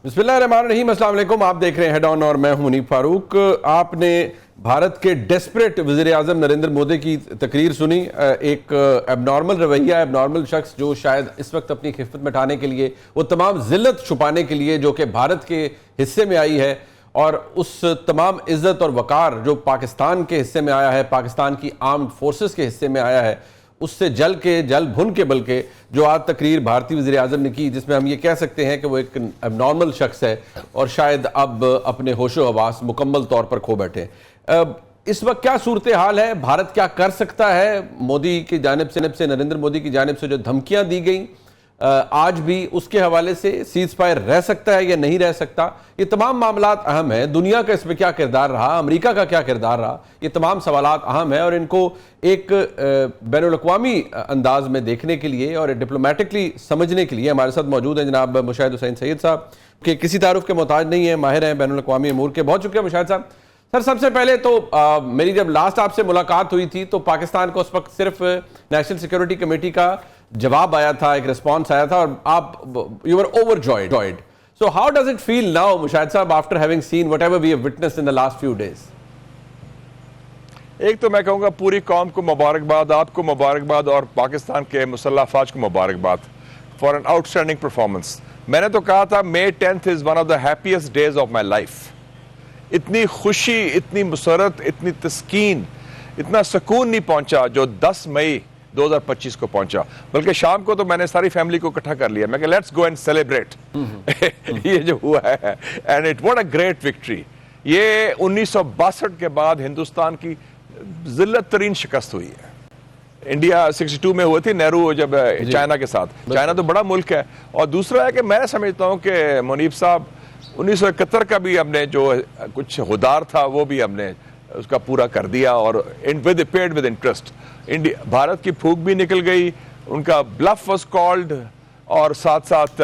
بسم اللہ الرحمن الرحیم، السلام علیکم. آپ دیکھ رہے ہیں ہیڈ آن اور میں ہوں منیب فاروق. آپ نے بھارت کے ڈیسپریٹ وزیر اعظم نریندر مودی کی تقریر سنی. ایک ایب نارمل رویہ، ایب نارمل شخص جو شاید اس وقت اپنی خفت مٹانے کے لیے، وہ تمام ذلت چھپانے کے لیے جو کہ بھارت کے حصے میں آئی ہے، اور اس تمام عزت اور وقار جو پاکستان کے حصے میں آیا ہے، پاکستان کی آرمڈ فورسز کے حصے میں آیا ہے، اس سے جل بھن کے بلکہ جو آج تقریر بھارتی وزیر اعظم نے کی، جس میں ہم یہ کہہ سکتے ہیں کہ وہ ایک ایب نارمل شخص ہے اور شاید اب اپنے ہوش و حواس مکمل طور پر کھو بیٹھے. اس وقت کیا صورتحال ہے؟ بھارت کیا کر سکتا ہے؟ مودی کی جانب سے، نریندر مودی کی جانب سے جو دھمکیاں دی گئیں آج بھی، اس کے حوالے سے سیز فائر رہ سکتا ہے یا نہیں رہ سکتا؟ یہ تمام معاملات اہم ہیں. دنیا کا اس میں کیا کردار رہا، امریکہ کا کیا کردار رہا، یہ تمام سوالات اہم ہیں، اور ان کو ایک بین الاقوامی انداز میں دیکھنے کے لیے اور ڈپلومیٹکلی سمجھنے کے لیے ہمارے ساتھ موجود ہیں جناب مشاہد حسین سید صاحب، کہ کسی تعارف کے محتاج نہیں ہیں، ماہر ہیں بین الاقوامی امور کے. بہت شکریہ مشاہد صاحب. سر، سب سے پہلے تو میری جب لاسٹ آپ سے ملاقات ہوئی تھی تو پاکستان کو اس وقت صرف نیشنل سیکورٹی کمیٹی کا جواب آیا تھا، ایک ریسپانس آیا تھا، اور آپ you were overjoyed. So how does it feel now Mushahid sahab after having seen whatever we have witnessed in the last few days? ایک تو میں کہوں گا پوری قوم کو مبارکباد، آپ کو مبارکباد، اور پاکستان کے مسلح افواج کو مبارکباد for an outstanding performance. میں نے تو کہا تھا May 10th is one of the happiest days of my life. اتنی خوشی، اتنی مسرت، اتنی تسکین، اتنا سکون نہیں پہنچا جو 10 مئی 2025 کو پہنچا. بلکہ شام کو تو میں نے ساری فیملی کو اکٹھا کر لیا. میں کہ لیٹس گو اینڈ سیلیبریٹ یہ جو ہوا ہے. And it what a great victory. یہ 1962 کے بعد ہندوستان کی ذلت ترین شکست ہوئی ہے. انڈیا 62 میں ہوئی تھی، نہرو جب چائنا کے ساتھ. چائنا تو بڑا ملک ہے. اور دوسرا ہے کہ میں سمجھتا ہوں کہ منیب صاحب 1971 کا بھی ہم نے جو کچھ غدار تھا وہ بھی ہم نے اس کا پورا کر دیا، اور پیڈ ود انٹرسٹ. بھارت کی پھوک بھی نکل گئی، ان کا بلف واز کالڈ، اور ساتھ ساتھ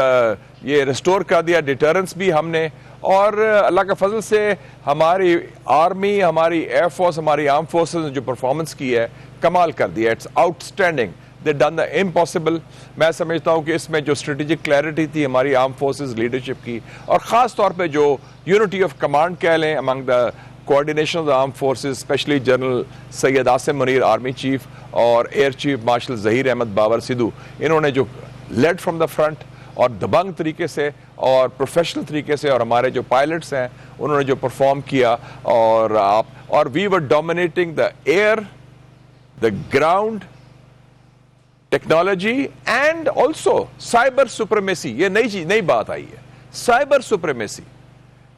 یہ ریسٹور کر دیا ڈیٹرنس بھی ہم نے. اور اللہ کے فضل سے ہماری آرمی، ہماری ایئر فورس، ہماری آرم فورسز نے جو پرفارمنس کی ہے کمال کر دیا. It's outstanding. They done the impossible. میں سمجھتا ہوں کہ اس میں جو اسٹریٹجک کلیئرٹی تھی ہماری آرم فورسز لیڈرشپ کی، اور خاص طور پہ جو یونٹی آف کمانڈ کہہ لیں among the coordination of the arm forces, especially general Syed Asim Munir army chief اور air chief marshal Zaheer Ahmed Babar Sidhu, انہوں نے جو لیڈ فرام دا فرنٹ اور دبنگ طریقے سے اور پروفیشنل طریقے سے، اور ہمارے جو پائلٹس ہیں انہوں نے جو پرفارم کیا، اور we were dominating the air, the ground, technology, and also cyber supremacy. یہ نئی بات آئی ہے، سائبر سپریمیسی.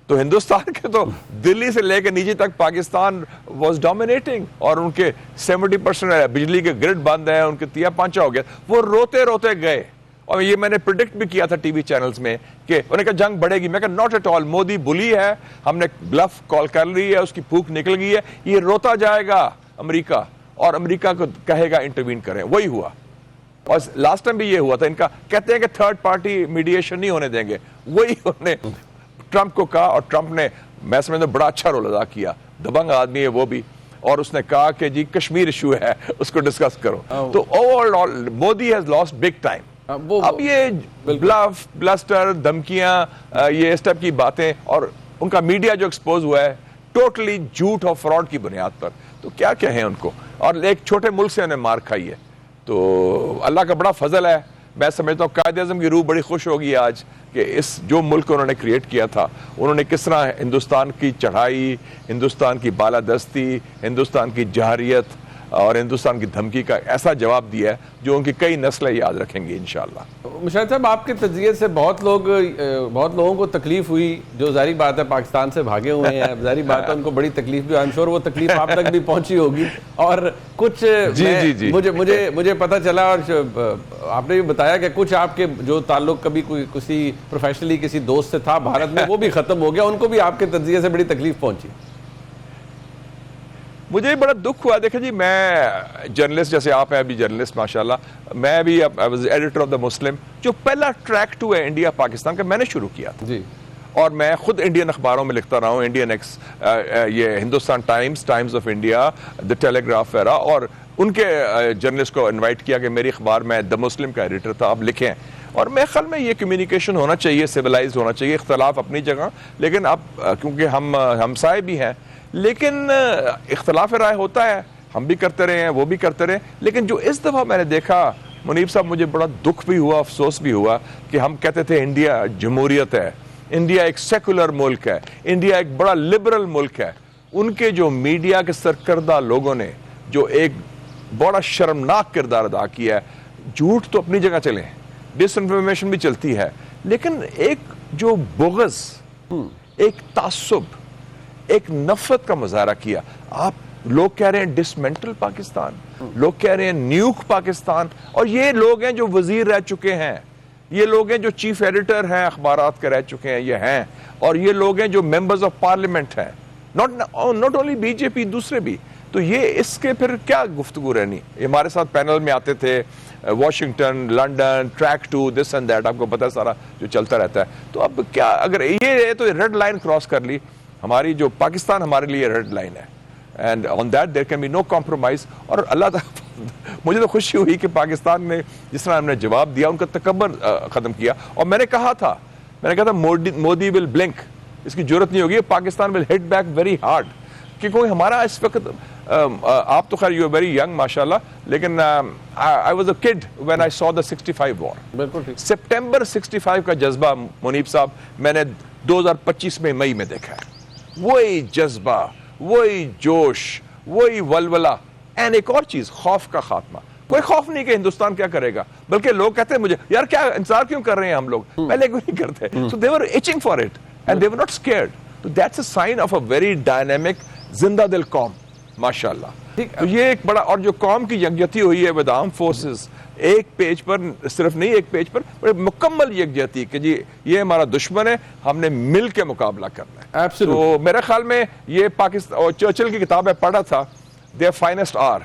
تو ہندوستان کے تو دلی سے لے کے نیچے تک پاکستان واز ڈومینیٹنگ، اور ان کے 70% بجلی کے گرڈ بند ہیں، ان کے تیا پانچا ہو گیا. وہ روتے روتے گئے، اور یہ میں نے پریڈکٹ بھی کیا تھا ٹی وی چینلز میں کہ انہوں نے کہا جنگ بڑھے گی. میں کہا ناٹ ایٹ آل. مودی بلی ہے، ہم نے بلف کال کر لی ہے، اس کی پھوک نکل گئی ہے. یہ روتا جائے گا امریکہ، اور امریکہ کو کہے گا انٹروین کریں. وہی ہوا. اور لاسٹ ٹائم بھی یہ ہوا تھا. ان کا کہتے ہیں کہ تھرڈ پارٹی میڈیشن نہیں ہونے دیں گے. وہی انہوں نے ٹرمپ کو کہا، اور ٹرمپ نے میں سمجھتا ہوں بڑا اچھا رول ادا کیا. دبنگ آدمی ہے وہ بھی. اور اس نے کہا کہ جی کشمیر ایشو ہے، اس کو ڈسکس کرو. تو over all Modi has lost big time. اب یہ بلف، بلسٹر، دھمکیاں، یہ اس ٹائپ کی باتیں، اور ان کا میڈیا جو ایکسپوز ہوا ہے ٹوٹلی جھوٹ اور فراڈ کی بنیاد پر، تو کیا کہیں ان کو. اور ایک چھوٹے ملک سے انہیں مار کھائی ہے. تو اللہ کا بڑا فضل ہے. میں سمجھتا ہوں قائد اعظم کی روح بڑی خوش ہوگی آج کہ اس جو ملک انہوں نے کریٹ کیا تھا، انہوں نے کس طرح ہندوستان کی چڑھائی، ہندوستان کی بالادستی، ہندوستان کی جہریت اور ہندوستان کی دھمکی کا ایسا جواب دیا ہے جو ان کی کئی نسلیں یاد رکھیں گی انشاءاللہ. مشاہد صاحب، آپ کے تجزیے سے بہت لوگوں کو تکلیف ہوئی، جو ظاہری بات ہے پاکستان سے بھاگے ہوئے ہیں. ظاہری بات ہے ان کو بڑی تکلیف بھی. آئی ایم شیور وہ تکلیف آپ تک بھی پہنچی ہوگی. اور کچھ مجھے پتہ چلا، اور آپ نے بھی بتایا کہ کچھ آپ کے جو تعلق کبھی کسی پروفیشنلی کسی دوست سے تھا بھارت میں، وہ بھی ختم ہو گیا. ان کو بھی آپ کے تجزیے سے بڑی تکلیف پہنچی. مجھے بڑا دکھ ہوا. دیکھیں جی، میں جرنلسٹ، جیسے آپ ہیں ابھی جرنلسٹ ماشاءاللہ، میں بھی ایڈیٹر آف دا مسلم. جو پہلا ٹریک ٹو ہے انڈیا پاکستان کا، میں نے شروع کیا تھا. جی. اور میں خود انڈین اخباروں میں لکھتا رہا ہوں، انڈین ایکس، یہ Hindustan Times, Times of India, the Telegraph وغیرہ. اور ان کے جرنلسٹ کو انوائٹ کیا کہ میری اخبار میں دا مسلم کا ایڈیٹر تھا، آپ لکھیں. اور میرے خیال میں یہ کمیونیکیشن ہونا چاہیے, سویلائزڈ ہونا چاہیے, اختلاف اپنی جگہ, لیکن اب کیونکہ ہم ہمسائے بھی ہیں, لیکن اختلاف رائے ہوتا ہے, ہم بھی کرتے رہے ہیں, وہ بھی کرتے رہے. لیکن جو اس دفعہ میں نے دیکھا منیب صاحب, مجھے بڑا دکھ بھی ہوا, افسوس بھی ہوا کہ ہم کہتے تھے انڈیا جمہوریت ہے, انڈیا ایک سیکولر ملک ہے, انڈیا ایک بڑا لبرل ملک ہے. ان کے جو میڈیا کے سرکردہ لوگوں نے جو ایک بڑا شرمناک کردار ادا کیا ہے. جھوٹ تو اپنی جگہ چلے, ڈس انفارمیشن بھی چلتی ہے, لیکن ایک جو بغض, ایک تعصب, ایک نفرت کا مظاہرہ کیا. آپ لوگ کہہ رہے ہیں ڈسمنٹل پاکستان, لوگ کہہ رہے ہیں نیوک پاکستان, اور یہ لوگ ہیں جو وزیر رہ چکے ہیں, یہ لوگ ہیں جو چیف ایڈیٹر ہیں اخبارات کے رہ چکے ہیں, یہ ہیں, اور یہ لوگ ہیں جو ممبرز آف پارلیمنٹ ہیں, ناٹ اونلی بی جے پی, دوسرے بھی. تو یہ اس کے پھر کیا گفتگو رہنی. ہمارے ساتھ پینل میں آتے تھے Washington, London, track two, this and that, آپ کو پتہ ہے سارا جو چلتا رہتا ہے. تو اب کیا, اگر یہ تو ریڈ لائن کراس کر لی ہماری, جو پاکستان ہمارے لیے ریڈ لائن ہے, and on that there can be no compromise. اور اللہ تعالیٰ, مجھے تو خوشی ہوئی کہ پاکستان نے جس طرح ہم نے جواب دیا, ان کا تکبر ختم کیا. اور میں نے کہا تھا مودی ول بلنک, اس کی ضرورت نہیں ہوگی, پاکستان ول ہٹ بیک ویری ہارڈ. کیونکہ ہمارا اس وقت, آپ تو خیر یو آر ویری ینگ ماشاء اللہ, لیکن I was a could when I سو دا 65 وار. بالکل ٹھیک. سپٹمبر 65 کا جذبہ منیب صاحب میں نے 2025 میں مئی میں دیکھا ہے. وہی جذبہ, وہی جوش, وہی ولولہ. اینڈ ایک اور چیز, خوف کا خاتمہ. کوئی خوف نہیں کہ ہندوستان کیا کرے گا, بلکہ لوگ کہتے ہیں مجھے یار کیا انتظار کیوں کر رہے ہیں ہم لوگ, پہلے کیوں نہیں کرتے. So they were itching for it and they were not scared. So that's a sign of a very dynamic زندہ دل قوم ماشاءاللہ. تو یہ ایک بڑا, اور جو قوم کی یکجہتی ہوئی ہے ود آرم فورسز, ایک پیج پر, صرف نہیں ایک پیج پر, بڑے مکمل یکجہتی کہ جی یہ ہمارا دشمن ہے, ہم نے مل کے مقابلہ کرنا ہے. تو میرے خیال میں یہ پاکستان, اور چرچل کی کتاب میں پڑھا تھا, their finest hour,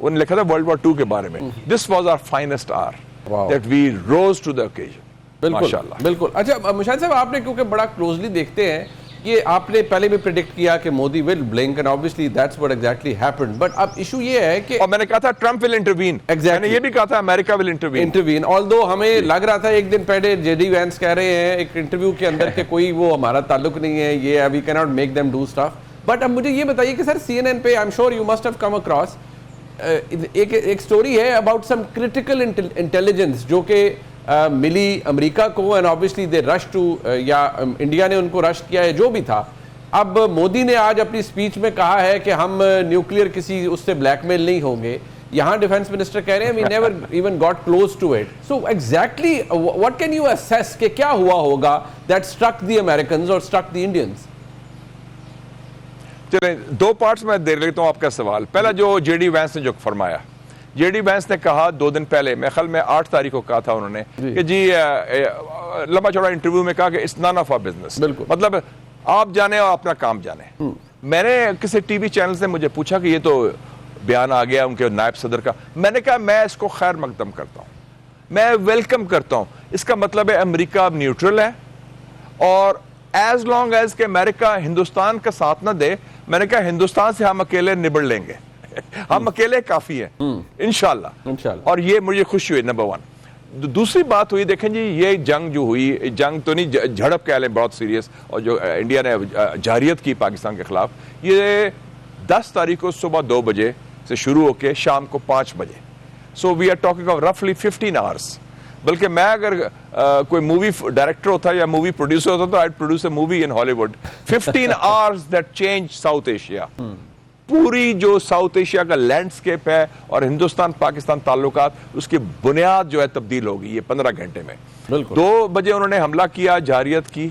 انہوں نے لکھا تھا ورلڈ وار 2 کے بارے میں, this was our finest hour that we rose to the occasion. بالکل بالکل. اچھا مشاہد صاحب, آپ نے کیونکہ بڑا کلوزلی دیکھتے ہیں, یہ آپ نے پہلے بھی پریڈکٹ کیا کہ Modi will blink, and obviously that's what exactly happened. But اب ایشو یہ ہے کہ, اور میں نے کہا تھا ٹرمپ will intervene, میں نے یہ بھی کہا تھا امریکہ will intervene. although ہمیں لگ رہا تھا ایک دن پہلے جے ڈی وینس کہہ رہے ہیں ایک انٹرویو کے اندر کہ کوئی وہ ہمارا تعلق نہیں ہے, یہ we cannot make them do stuff. But اب مجھے یہ بتائیے کہ سر سی این این پہ I'm sure you must have come across ایک سٹوری ہے about some critical intelligence جو کہ ملی امریکہ کو, and obviously they rushed to, یا انڈیا نے ان کو رش کیا ہے, جو بھی تھا. اب مودی نے آج اپنی سپیچ میں کہا ہے کہ ہم نیوکلیئر کسی اس سے بلیک میل نہیں ہوں گے. یہاں ڈیفنس منسٹر کہہ رہے ہیں we never even got close to it. So exactly what can you assess کہ کیا ہوا ہوگا that struck the Americans or struck the Indians? چلیں دو پارٹس میں دے لیتا ہوں آپ کا سوال. پہلا جو جے ڈی وینس نے جو فرمایا, جے ڈی وینس نے کہا 2 دن پہلے, میرے خیال میں 8 تاریخ کو کہا تھا انہوں نے کہ جی لمبا چوڑا انٹرویو میں کہا کہ it's none of our business, مطلب آپ جانے اور اپنا کام جانے. میں نے کسی ٹی وی چینل سے مجھے پوچھا کہ یہ تو بیان آ گیا ان کے نائب صدر کا, میں نے کہا میں اس کو خیر مقدم کرتا ہوں, میں ویلکم کرتا ہوں. اس کا مطلب ہے امریکہ اب نیوٹرل ہے, اور ایز لانگ ایز کہ امریکہ ہندوستان کا ساتھ نہ دے, میں نے کہا ہندوستان سے ہم اکیلے نبڑ لیں گے, ہم اکیلے کافی ہیں انشاءاللہ. اور یہ مجھے خوشی ہوئی نمبر 1. دوسری بات ہوئی, دیکھیں جی یہ جنگ جو ہوئی, جنگ تو نہیں, جھڑپ کہہ لیں بہت سیریس, اور جو انڈیا نے جارحیت کی پاکستان کے خلاف, یہ 10 تاریخ کو صبح 2 بجے سے شروع ہو کے شام کو 5 بجے. So we are talking of رفلی 15 hours. بلکہ میں اگر کوئی مووی ڈائریکٹر ہوتا یا مووی پروڈیوسر ہوتا تو I'd produce a movie in Hollywood. 15 hours that changed South Asia. پوری جو ساؤتھ ایشیا کا لینڈسکیپ ہے اور ہندوستان پاکستان تعلقات, اس کی بنیاد جو ہے تبدیل ہوگی یہ 15 گھنٹے میں. 2 بجے انہوں نے حملہ کیا, جارحیت کی,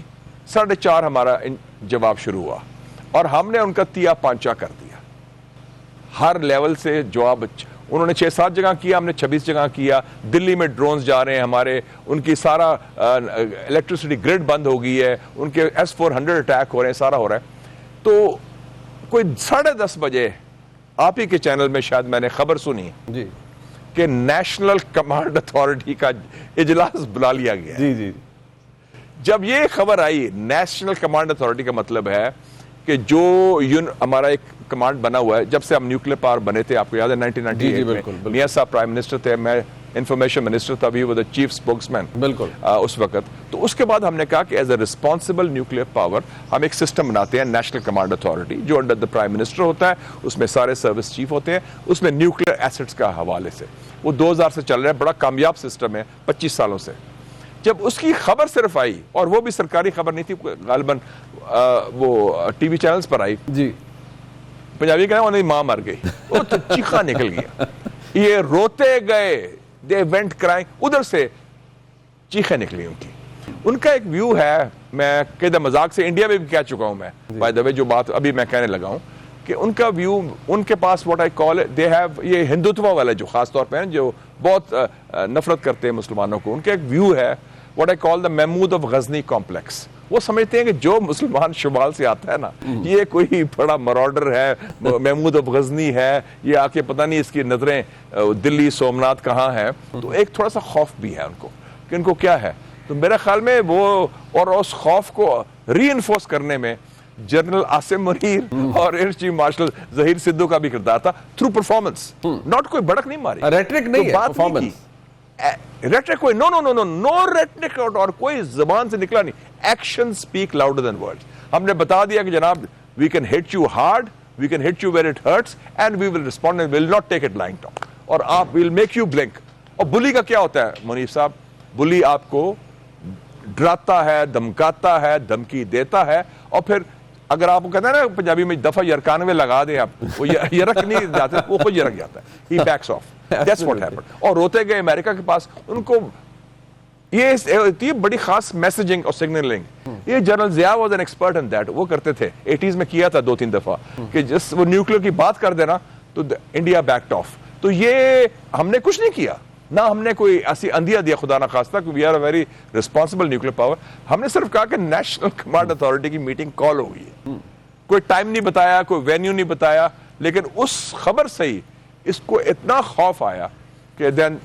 4:30 ہمارا جواب شروع ہوا, اور ہم نے ان کا تیا پانچا کر دیا. ہر لیول سے جواب انہوں نے 6-7 جگہ کیا, ہم نے 26 جگہ کیا. دلی میں ڈرونز جا رہے ہیں ہمارے, ان کی سارا الیکٹریسٹی گریڈ بند ہو گئی ہے, ان کے S-400 اٹیک ہو رہے ہیں, سارا ہو رہا ہے. تو کوئی 10:30 بجے آپ ہی کے چینل میں شاید میں نے خبر سنی کہ نیشنل کمانڈ اتھارٹی کا اجلاس بلا لیا گیا. جب یہ خبر آئی, نیشنل کمانڈ اتھارٹی کا مطلب ہے کہ جو ہمارا ایک کمانڈ بنا ہوا ہے جب سے ہم نیوکلیر پاور بنے تھے, آپ کو یاد ہے 1998 میں میاں صاحب پرائم منسٹر تھے, میں انفارمیشن منسٹر تھا, بھی وہ چیف اسپوکس مین بالکل اس وقت. تو اس کے بعد ہم نے کہا کہ as a responsible nuclear power ہم ایک سسٹم بناتے ہیں, نیشنل کمانڈ اتھارٹی, جو انڈر دا پرائم منسٹر ہوتا ہے, اس میں سارے سروس چیف ہوتے ہیں, اس میں نیوکلیئر ایسٹس کا حوالے سے. وہ 2000 سے چل رہا ہے, بڑا کامیاب سسٹم ہے 25 سالوں سے. جب اس کی خبر صرف آئی, اور وہ بھی سرکاری خبر نہیں تھی, غالباً وہ ٹی وی چینلز پر آئی, جی, پنجابی کہنا انہیں ماں مر گئی, وہ تو چیخا نکل گیا, یہ روتے گئے, they went crying, ادھر سے چیخیں نکلی ان کی. ان کا ایک ویو ہے, میں کہتا مذاق سے انڈیا میں بھی کہہ چکا ہوں میں, بائی دا وے جو بات ابھی میں کہنے لگا ہوں, کہ ان کا ویو, ان کے پاس what I call it, they have, یہ ہندوتوا والے جو خاص طور پہ ہیں, جو بہت نفرت کرتے ہیں مسلمانوں کو, ان کا ایک ویو ہے what I call the Mahmood of Ghazni complex. وہ سمجھتے ہیں کہ جو مسلمان شمال سے آتا ہے نا, یہ کوئی بڑا مراڈر ہے, محمود آف غزنی ہے, یہ آ کے پتہ نہیں اس کی نظریں دلی سومناتھ کہاں ہے. تو ایک تھوڑا سا خوف بھی ہے ان کو کہ ان کو کیا ہے. تو میرے خیال میں وہ, اور اس خوف کو ری انفورس کرنے میں جنرل عاصم منیر اور air chief marshal Zaheer Sidhu کا بھی کردار تھا, تھرو پرفارمنس. ناٹ کوئی بڑک نہیں ماری, ریٹرک نہیں ہے, پرفارمنس. ریٹرک کوئی نو ریٹرک, اور کوئی زبان سے نکلا نہیں. Action speak louder than words. ہم نے بتا دیا کہ جناب we can hit you hard, we can hit you where it hurts, and we will respond and will not take it lying talk, اور آپ ول میک یو بلنک. اور بلی کا کیا ہوتا ہے منیف صاحب, بلی آپ کو ڈراتا ہے, دھمکاتا ہے, دھمکی دیتا ہے, اور پھر اگر آپ کو کہتے ہیں نا پنجابی میں دفعہ یرکانوے لگا دیں آپ, وہ یرک نہیں جاتے, وہ خود یرک جاتا ہے, he backs off. That's what happened. اور روتے گئے امریکہ کے پاس. ان کو یہ بڑی خاص میسجنگ اور سگنلنگ, یہ general Zia was an expert in that, وہ کرتے تھے 80s میں, کیا تھا 2-3 دفعہ, کہ جس وہ نیوکلیر کی بات کر دینا تو انڈیا بیکڈ آف. تو یہ ہم نے کچھ نہیں کیا, نہ ہم نے کوئی ایسی اندیا دیا خدا نہ خواستہ, کہ we are a very responsible nuclear power. ہم نے صرف کہا کہ نیشنل کمانڈ اتھارٹی کی میٹنگ کال ہو گئی ہے, کوئی ٹائم نہیں بتایا, کوئی وینیو نہیں بتایا, لیکن اس خبر سے ہی اس کو اتنا خوف آیا کہ دین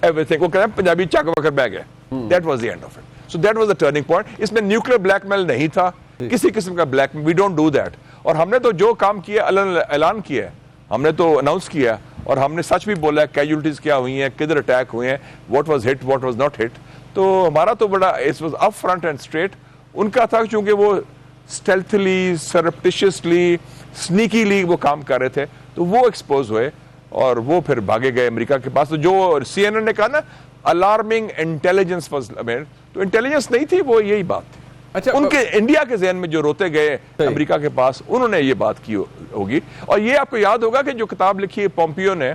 everything, وہ کہتے ہیں پنجابی چک وکر بہ گئے. That was the end of it. So that was the turning point. اس میں نیوکلیر بلیک میل نہیں تھا, کسی قسم کا blackmail, we don't do that. اور ہم نے تو جو کام کیا, اعلان کیا ہے, ہم نے تو اناؤنس کیا, اور ہم نے سچ بھی بولا ہے کیجولٹیز کیا ہوئی ہیں, کدھر اٹیک ہوئے ہیں, what was hit, what was not hit. تو ہمارا تو بڑا it was up front and straight. ان کا تھا چونکہ وہ stealthily, surreptitiously, sneakily وہ کام کر رہے تھے, تو وہ ایکسپوز ہوئے, اور وہ پھر بھاگے گئے امریکہ کے پاس. تو جو سی این این نے کہا نا الارمنگ انٹیلیجنس واز, تو انٹیلیجنس نہیں تھی, وہ یہی بات تھی. اچھا, ان کے انڈیا کے ذہن میں جو روتے گئے امریکہ کے پاس, انہوں نے یہ بات کی ہوگی. اور یہ آپ کو یاد ہوگا کہ جو کتاب لکھی ہے پومپیو نے,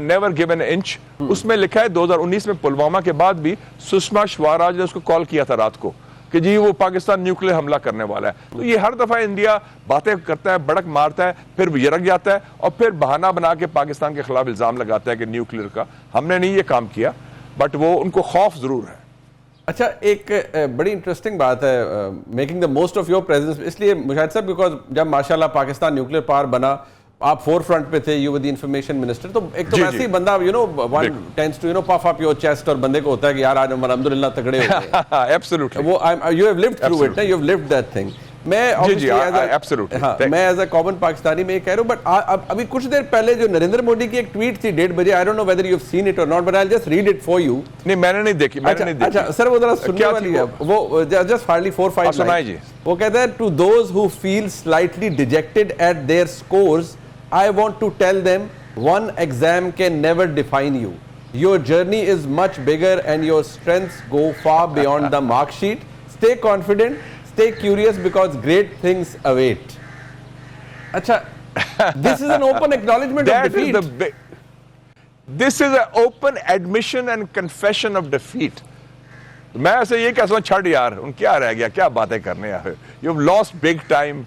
نیور گیو این انچ, اس میں لکھا ہے 2019 میں پلوامہ کے بعد بھی سشما سوراج نے اس کو کال کیا تھا رات کو, کہ جی وہ پاکستان نیوکلیر حملہ کرنے والا ہے. تو یہ ہر دفعہ انڈیا باتیں کرتا ہے, بڑک مارتا ہے, پھر یرک جاتا ہے, اور پھر بہانہ بنا کے پاکستان کے خلاف الزام لگاتا ہے کہ نیوکلیر کا. ہم نے نہیں یہ کام کیا, بٹ وہ ان کو خوف ضرور ہے. اچھا, ایک بڑی انٹرسٹنگ بات ہے, making the most of your presence, اس لیے مشاہد صاحب, بیکاز جب ماشاءاللہ پاکستان نیوکلیر پاور بنا, آپ فور فرنٹ پہ تھے, you were the information minister, تو ایک تو ویسے ہی بندہ one tends to puff up your chest, اور بندے کو ہوتا ہے کہ یار آج ہم الحمدللہ تگڑے ہو گئے. ایبسولوٹلی, وہ you have lived through it, you have lived that thing. میں ایز اے کامن پاکستانی میں یہ کہہ رہا ہوں, بٹ ابھی کچھ دیر پہلے جو نریندر مودی کی ایک ٹویٹ تھی 1:30 بجے, I don't know whether you've seen it or not, but I'll just read it for you. نہیں, میں نے نہیں دیکھی. اچھا سر, وہ ذرا سننے والی ہے, وہ just hardly 4-5 lines. وہ کہتا ہے, to those who feel slightly dejected at their scores, I want to tell them one exam can never define you. Your journey is much bigger and your strengths go far beyond the mark sheet. Stay confident, stay curious, because great things await. Acha, this is an open acknowledgement of defeat. This is an open admission and confession of defeat. میں ایسے یہ کہتا ہوں, چھڑ یار, ان کیا رہ گیا, کیا باتیں کرنے یار, you have lost big time.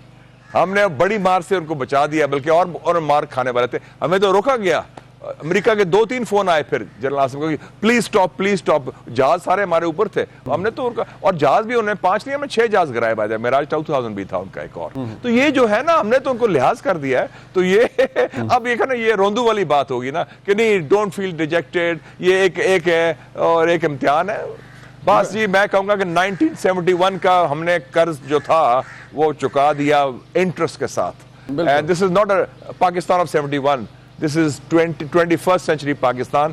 ہم نے بڑی مار سے ان کو بچا دیا, بلکہ اور مار کھانے والے تھے, ہمیں تو روکا گیا. امریکہ کے 2-3 فون آئے پھر جنرل عاصم کو, پلیز سٹاپ, جہاز سارے ہمارے اوپر تھے, ہم نے تو ان کا, اور جہاز بھی انہوں نے 5 نہیں, ہمیں 6 جہاز گرائے باجا, میراج 2000 بھی تھا ان کا ایک اور. تو یہ جو ہے نا, ہم نے تو ان کو لحاظ کر دیا ہے. تو یہ اب یہ کہنا, یہ روندو والی بات ہوگی نا, کہ نہیں, ڈونٹ فیل ڈیجیکٹڈ, یہ ایک ہے اور ایک امتحان ہے. بس جی, میں کہوں گا کہ 1971 کا ہم نے قرض جو تھا وہ چکا دیا انٹرسٹ کے ساتھ. And this is not a Pakistan of 71. This is 21st century Pakistan,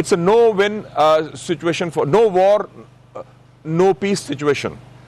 It's a no-win situation for no war, no peace situation,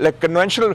like conventional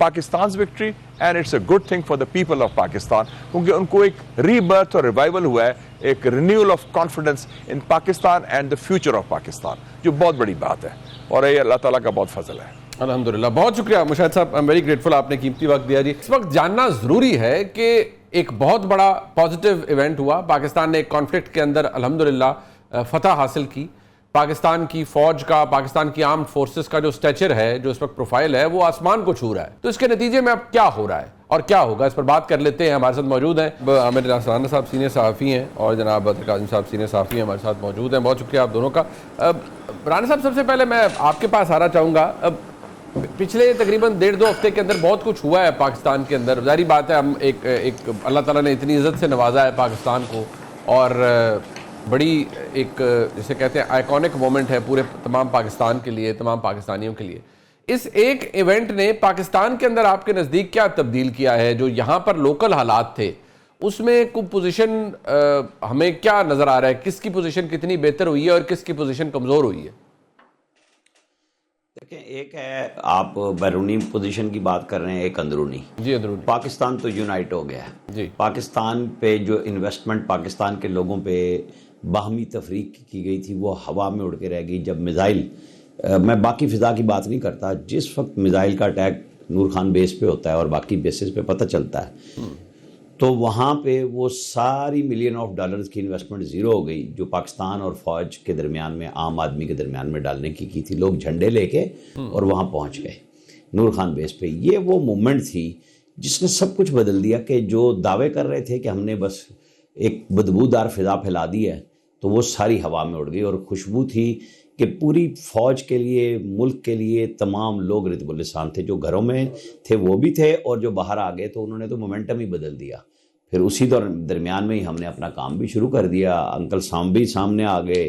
Pakistan's victory and it's a good thing for the people of Pakistan, کیونکہ ان کو ایک rebirth اور revival ہوا ہے, ایک renewal of confidence in Pakistan and the future of Pakistan, جو بہت بڑی بات ہے اور یہ اللہ تعالیٰ کا بہت فضل ہے. الحمدللہ. بہت شکریہ مشاہد صاحب, I'm very grateful, آپ نے قیمتی وقت دیا جی. اس وقت جاننا ضروری ہے کہ ایک بہت بڑا پازیٹیو ایونٹ ہوا, پاکستان نے ایک کانفلکٹ کے اندر الحمدللہ فتح حاصل کی. پاکستان کی فوج کا, پاکستان کی آرمڈ فورسز کا جو سٹیچر ہے, جو اس وقت پروفائل ہے, وہ آسمان کو چھو رہا ہے. تو اس کے نتیجے میں اب کیا ہو رہا ہے اور کیا ہوگا, اس پر بات کر لیتے ہیں. ہمارے ساتھ موجود ہیں عامر رانا صاحب, سینئر صحافی ہیں, اور جناب عطر کاظم صاحب, سینئر صحافی ہیں, ہمارے ساتھ موجود ہیں. بہت شکریہ آپ دونوں کا. رانا صاحب, سب سے پہلے میں آپ کے پاس آنا چاہوں گا. پچھلے تقریباً 1.5-2 ہفتے کے اندر بہت کچھ ہوا ہے پاکستان کے اندر. ظاہری بات ہے, ہم ایک اللہ تعالیٰ نے اتنی عزت سے نوازا ہے پاکستان کو, اور بڑی ایک جسے کہتے ہیں آئیکونک مومنٹ ہے پورے تمام پاکستان کے لیے, تمام پاکستانیوں کے لیے. اس ایک ایونٹ نے پاکستان کے اندر آپ کے نزدیک کیا تبدیل کیا ہے؟ جو یہاں پر لوکل حالات تھے اس میں کوئی پوزیشن ہمیں کیا نظر آ رہا ہے؟ کس کی پوزیشن کتنی بہتر ہوئی ہے اور کس کی پوزیشن کمزور ہوئی ہے؟ دیکھیں, ایک ہے آپ بیرونی پوزیشن کی بات کر رہے ہیں, ایک اندرونی. جی اندرونی. پاکستان تو یونائٹ ہو گیا ہے. جی. پاکستان پہ جو انویسٹمنٹ پاکستان کے لوگوں پہ باہمی تفریق کی گئی تھی وہ ہوا میں اڑ کے رہ گئی. جب میزائل, میں باقی فضا کی بات نہیں کرتا, جس وقت میزائل کا اٹیک نور خان بیس پہ ہوتا ہے اور باقی بیسز پہ پتہ چلتا ہے, تو وہاں پہ وہ ساری ملین آف ڈالرز کی انویسٹمنٹ زیرو ہو گئی جو پاکستان اور فوج کے درمیان میں, عام آدمی کے درمیان میں ڈالنے کی تھی. لوگ جھنڈے لے کے اور وہاں پہنچ گئے نور خان بیس پہ. یہ وہ مومنٹ تھی جس نے سب کچھ بدل دیا, کہ جو دعوے کر رہے تھے کہ ہم نے بس ایک بدبودار فضا پھیلا دی ہے, تو وہ ساری ہوا میں اڑ گئی. اور خوشبو تھی کہ پوری فوج کے لیے, ملک کے لیے تمام لوگ رتب اللسان تھے. جو گھروں میں تھے وہ بھی تھے, اور جو باہر آ گئے تو انہوں نے تو مومنٹم ہی بدل دیا. پھر اسی درمیان میں ہی ہم نے اپنا کام بھی شروع کر دیا, انکل سام بھی سامنے آ گئے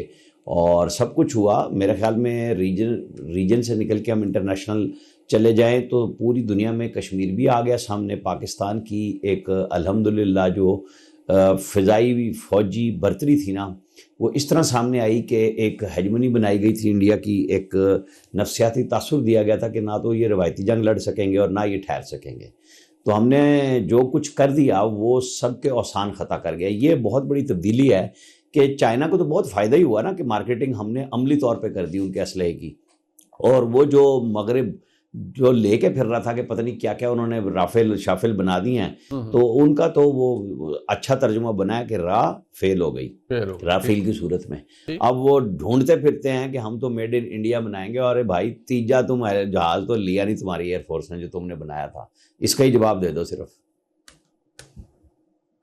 اور سب کچھ ہوا. میرے خیال میں ریجن سے نکل کے ہم انٹرنیشنل چلے جائیں تو پوری دنیا میں کشمیر بھی آ گیا سامنے. پاکستان کی ایک الحمدللہ جو فضائی فوجی برتری تھی نا, وہ اس طرح سامنے آئی کہ ایک ہیجمنی بنائی گئی تھی انڈیا کی, ایک نفسیاتی تاثر دیا گیا تھا کہ نہ تو یہ روایتی جنگ لڑ سکیں گے اور نہ یہ ٹھہر سکیں گے. تو ہم نے جو کچھ کر دیا وہ سب کے اوسان خطا کر گیا. یہ بہت بڑی تبدیلی ہے کہ چائنا کو تو بہت فائدہ ہی ہوا نا کہ مارکیٹنگ ہم نے عملی طور پہ کر دی ان کے اسلحے کی, اور وہ جو مغرب جو لے کے پھر رہا تھا کہ پتہ نہیں کیا کیا انہوں نے رافیل شافل بنا دی ہیں, تو ان کا تو وہ اچھا ترجمہ بنایا کہ فیل ہو گئی رافیل کی صورت میں. اب وہ ڈھونڈتے پھرتے ہیں کہ ہم تو میڈ ان انڈیا بنائیں گے, اور بھائی تیجا تم جہاز تو لیا نہیں تمہاری ایئر فورس نے جو تم نے بنایا تھا, اس کا ہی جواب دے دو صرف.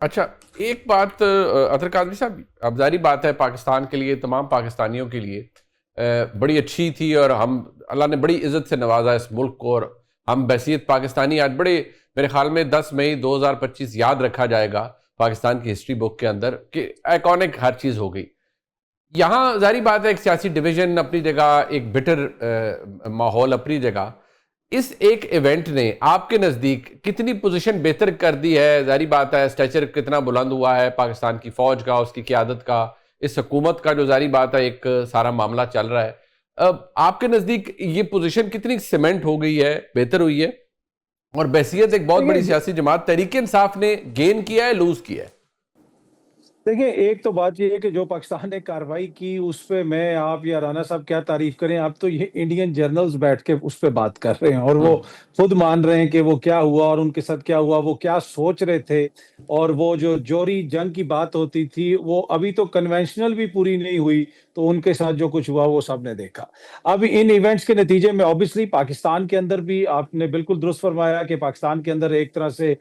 اچھا, ایک بات عطر کاظمی صاحب, اب ظاہری بات ہے پاکستان کے لیے, تمام پاکستانیوں کے لیے بڑی اچھی تھی, اور ہم اللہ نے بڑی عزت سے نوازا اس ملک کو, اور ہم بحیثیت پاکستانی آج بڑے, میرے خیال میں 10 مئی 2025 یاد رکھا جائے گا پاکستان کی ہسٹری بک کے اندر کہ آئیکونک ہر چیز ہو گئی. یہاں ظاہری بات ہے ایک سیاسی ڈویژن اپنی جگہ, ایک بٹر ماحول اپنی جگہ. اس ایک ایونٹ نے آپ کے نزدیک کتنی پوزیشن بہتر کر دی ہے؟ ظاہری بات ہے اسٹیچر کتنا بلند ہوا ہے پاکستان کی فوج کا, اس کی قیادت کا, اس حکومت کا, جو ظاہری بات ہے ایک سارا معاملہ چل رہا ہے. آپ کے نزدیک یہ پوزیشن کتنی سیمنٹ ہو گئی ہے, بہتر ہوئی ہے؟ اور بحیثیت ایک بہت بڑی سیاسی جماعت تحریک انصاف نے گین کیا ہے, لوز کیا ہے؟ دیکھیں, ایک تو بات یہ ہے کہ جو پاکستان نے کارروائی کی اس پہ میں, آپ یا رانا صاحب کیا تعریف کریں, اب تو یہ انڈین جرنلز بیٹھ کے اس پہ بات کر رہے ہیں, اور وہ خود مان رہے ہیں کہ وہ کیا ہوا اور ان کے ساتھ کیا ہوا, وہ کیا سوچ رہے تھے. اور وہ جو جوہری جنگ کی بات ہوتی تھی وہ ابھی تو کنونشنل بھی پوری نہیں ہوئی, تو ان کے ساتھ جو کچھ ہوا وہ سب نے دیکھا. اب ان ایونٹس کے نتیجے میں اوبیسلی پاکستان کے اندر بھی آپ نے بالکل درست فرمایا کہ پاکستان کے اندر ایک طرح سے